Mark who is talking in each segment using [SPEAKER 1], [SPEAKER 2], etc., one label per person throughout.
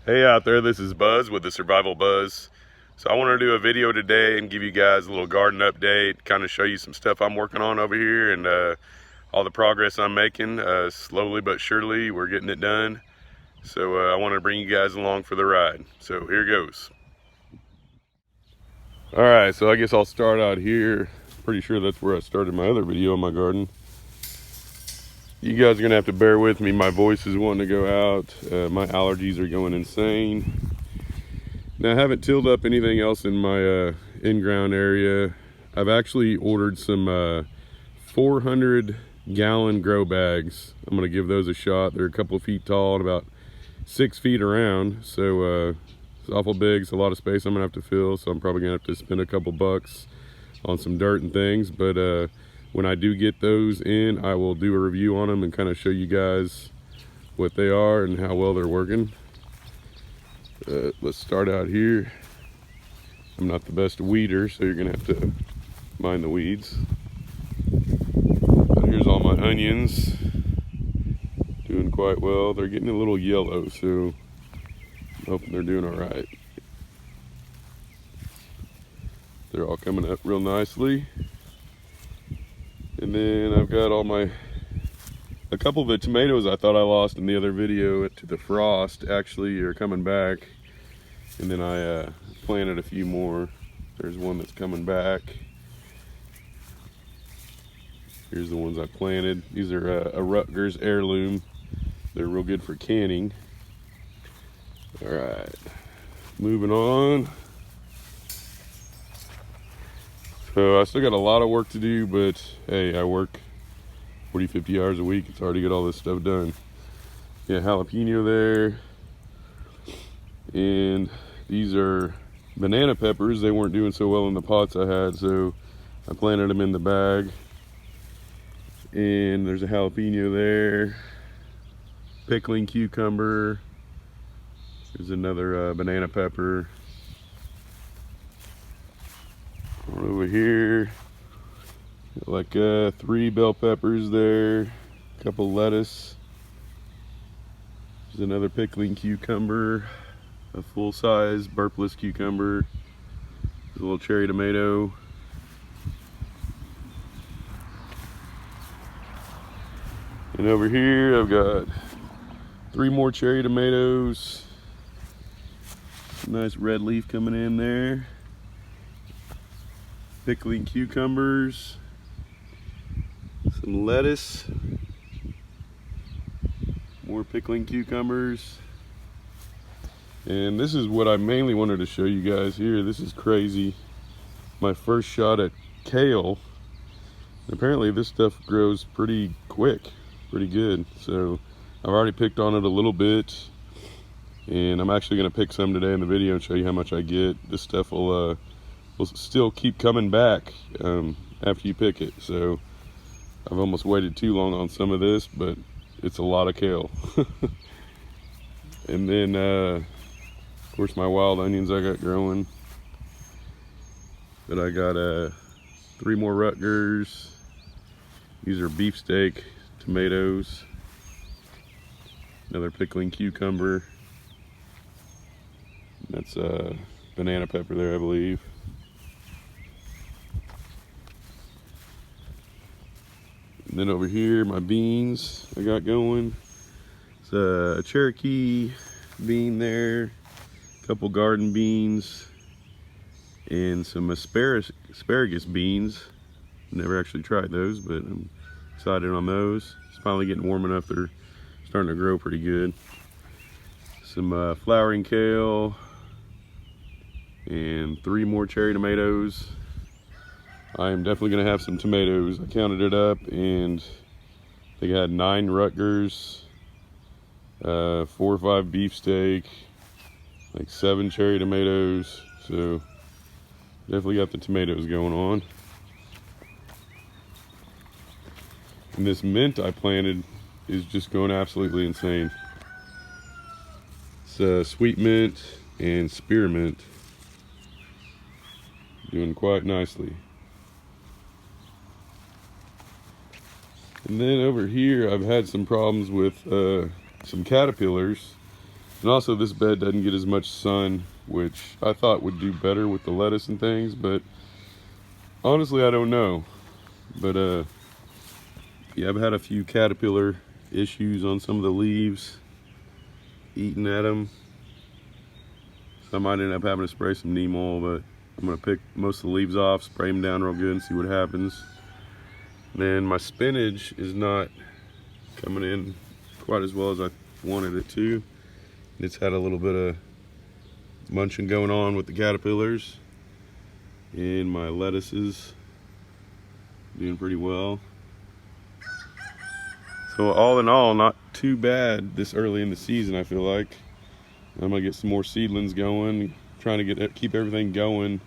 [SPEAKER 1] Hey out there, this is Buzz with the Survival Buzz. So I want to do a video today and give you guys a little garden update, kind of show you some stuff I'm working on over here and all the progress I'm making. Slowly but surely, we're getting it done. So I want to bring you guys along for the ride. So here goes. All right, so I guess I'll start out here. Pretty sure that's where I started my other video in my garden. You guys are gonna have to bear with me. My voice is wanting to go out. My allergies are going insane. Now I haven't tilled up anything else in my in-ground area. I've actually ordered some 400 gallon grow bags. I'm gonna give those a shot. They're a couple of feet tall and about 6 feet around. So it's awful big. It's a lot of space I'm gonna have to fill. So I'm probably gonna have to spend a couple bucks on some dirt and things. But when I do get those in, I will do a review on them and kind of show you guys what they are and how well they're working. Let's start out here. I'm not the best weeder, so you're gonna have to mind the weeds. But here's all my onions. Doing quite well. They're getting a little yellow, so I'm hoping they're doing all right. They're all coming up real nicely. And then I've got a couple of the tomatoes I thought I lost in the other video to the frost actually are coming back. And then I planted a few more. There's one that's coming back. Here's the ones I planted. These are a Rutgers heirloom. They're real good for canning. All right, moving on. So I still got a lot of work to do, but hey, I work 40-50 hours a week. It's hard to get all this stuff done. Yeah, jalapeno there. And these are banana peppers. They weren't doing so well in the pots I had, so I planted them in the bag. And there's a jalapeno there. Pickling cucumber. There's another banana pepper. Over here, like 3 bell peppers there, a couple lettuce. There's another pickling cucumber, a full-size burpless cucumber. There's a little cherry tomato. And over here I've got 3 more cherry tomatoes. Nice red leaf coming in there. Pickling cucumbers, some lettuce, more pickling cucumbers. And this is what I mainly wanted to show you guys here. This is crazy. My first shot at kale. Apparently this stuff grows pretty quick, pretty good. So I've already picked on it a little bit, and I'm actually gonna pick some today in the video and show you how much I get. This stuff will still keep coming back after you pick it. So I've almost waited too long on some of this, but it's a lot of kale. And then of course my wild onions I got growing. But I got 3 more Rutgers. These are beefsteak tomatoes. Another pickling cucumber. That's a banana pepper there, I believe. And then over here, my beans I got going. It's a Cherokee bean there, a couple garden beans, and some asparagus beans. Never actually tried those, but I'm excited on those. It's finally getting warm enough. They're starting to grow pretty good. Some flowering kale, and 3 more cherry tomatoes. I am definitely going to have some tomatoes. I counted it up, and they had 9 Rutgers, 4 or 5 beefsteak, like 7 cherry tomatoes. So definitely got the tomatoes going on. And this mint I planted is just going absolutely insane. It's sweet mint and spearmint, doing quite nicely. And then over here I've had some problems with some caterpillars. And also this bed doesn't get as much sun, which I thought would do better with the lettuce and things, but honestly I don't know. But yeah, I've had a few caterpillar issues on some of the leaves, eating at them. So I might end up having to spray some neem oil, but I'm gonna pick most of the leaves off, spray them down real good and see what happens. Then my spinach is not coming in quite as well as I wanted it to. It's had a little bit of munching going on with the caterpillars. And my lettuce is doing pretty well. So all in all, not too bad this early in the season, I feel like. I'm gonna get some more seedlings going, trying to keep everything going.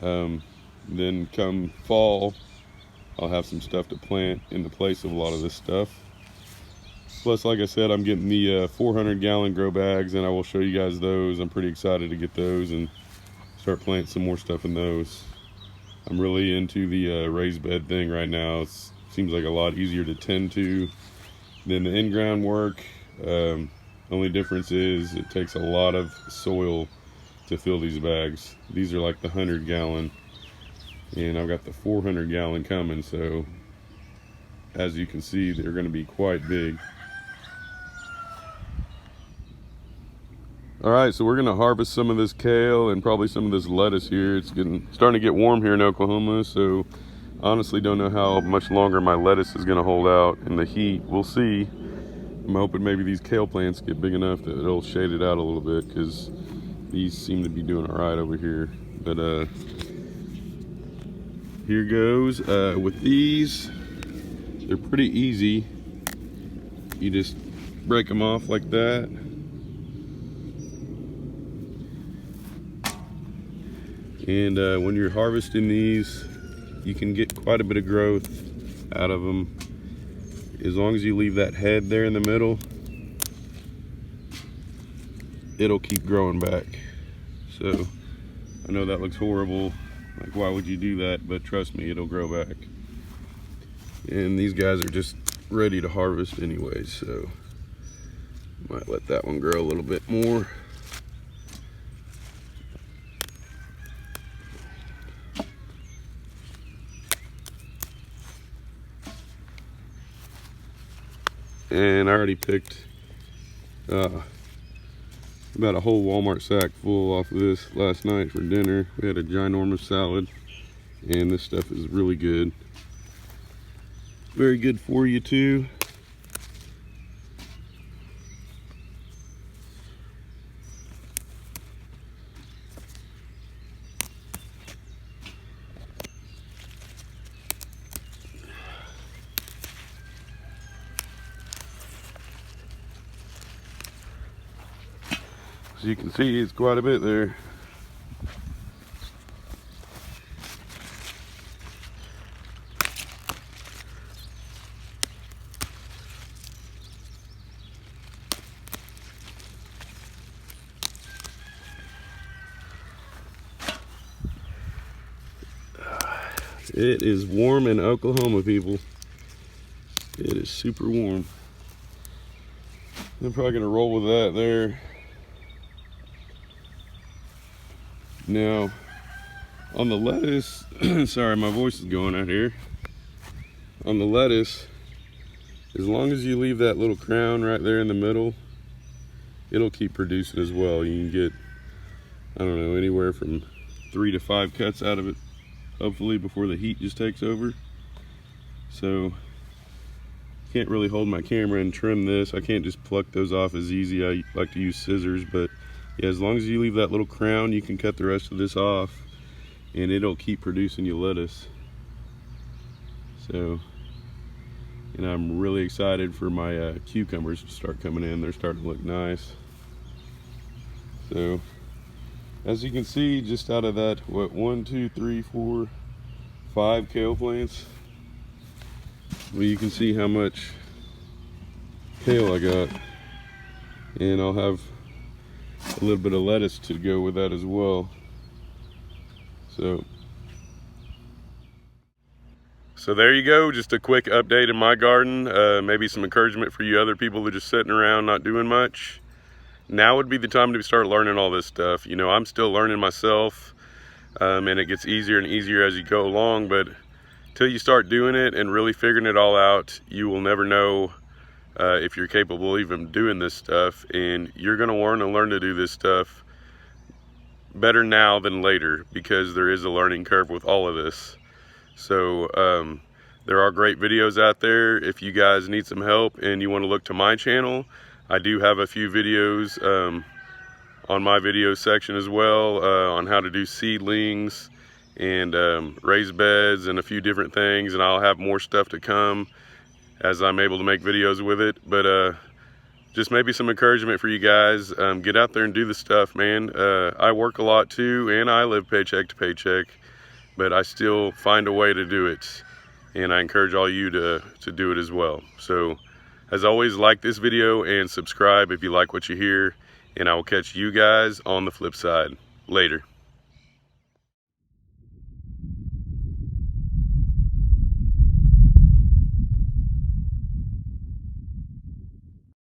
[SPEAKER 1] Then come fall, I'll have some stuff to plant in the place of a lot of this stuff. Plus, like I said, I'm getting the 400-gallon grow bags, and I will show you guys those. I'm pretty excited to get those and start planting some more stuff in those. I'm really into the raised bed thing right now. It seems like a lot easier to tend to than the in-ground work. Only difference is it takes a lot of soil to fill these bags. These are like the 100-gallon, and I've got the 400-gallon coming, so as you can see, they're going to be quite big. Alright, so we're going to harvest some of this kale and probably some of this lettuce here. It's starting to get warm here in Oklahoma, so honestly don't know how much longer my lettuce is going to hold out in the heat. We'll see. I'm hoping maybe these kale plants get big enough that it'll shade it out a little bit, because these seem to be doing alright over here. But here goes. With these, they're pretty easy. You just break them off like that. And when you're harvesting these, you can get quite a bit of growth out of them. As long as you leave that head there in the middle, it'll keep growing back. So I know that looks horrible, like why would you do that, but trust me, it'll grow back. And these guys are just ready to harvest anyway, so might let that one grow a little bit more. And I already picked about a whole Walmart sack full off of this last night for dinner. We had a ginormous salad, and this stuff is really good. Very good for you too. As you can see, it's quite a bit there. It is warm in Oklahoma, people. It is super warm. I'm probably gonna roll with that there. Now, on the lettuce, sorry, my voice is going out here. On the lettuce, as long as you leave that little crown right there in the middle, it'll keep producing as well. You can get, I don't know, anywhere from 3 to 5 cuts out of it, hopefully, before the heat just takes over. So, can't really hold my camera and trim this. I can't just pluck those off as easy. I like to use scissors, but yeah, as long as you leave that little crown, you can cut the rest of this off, and it'll keep producing you lettuce. So, and I'm really excited for my cucumbers to start coming in. They're starting to look nice. So, as you can see, just out of that, what, 1, 2, 3, 4, 5 kale plants, well, you can see how much kale I got, and I'll have a little bit of lettuce to go with that as well. So there you go, just a quick update in my garden. Maybe some encouragement for you other people who are just sitting around not doing much. now would be the time to start learning all this stuff. You know, I'm still learning myself, and it gets easier and easier as you go along, but until you start doing it and really figuring it all out, you will never know if you're capable of even doing this stuff. And you're going to want to learn to do this stuff better now than later, because there is a learning curve with all of this. So there are great videos out there. If you guys need some help and you want to look to my channel, I do have a few videos on my video section as well on how to do seedlings and raised beds and a few different things, and I'll have more stuff to come as I'm able to make videos with it. But just maybe some encouragement for you guys. Get out there and do the stuff, man. I work a lot too, and I live paycheck to paycheck, but I still find a way to do it, and I encourage all you to do it as well. So as always, like this video and subscribe if you like what you hear, and I will catch you guys on the flip side. Later.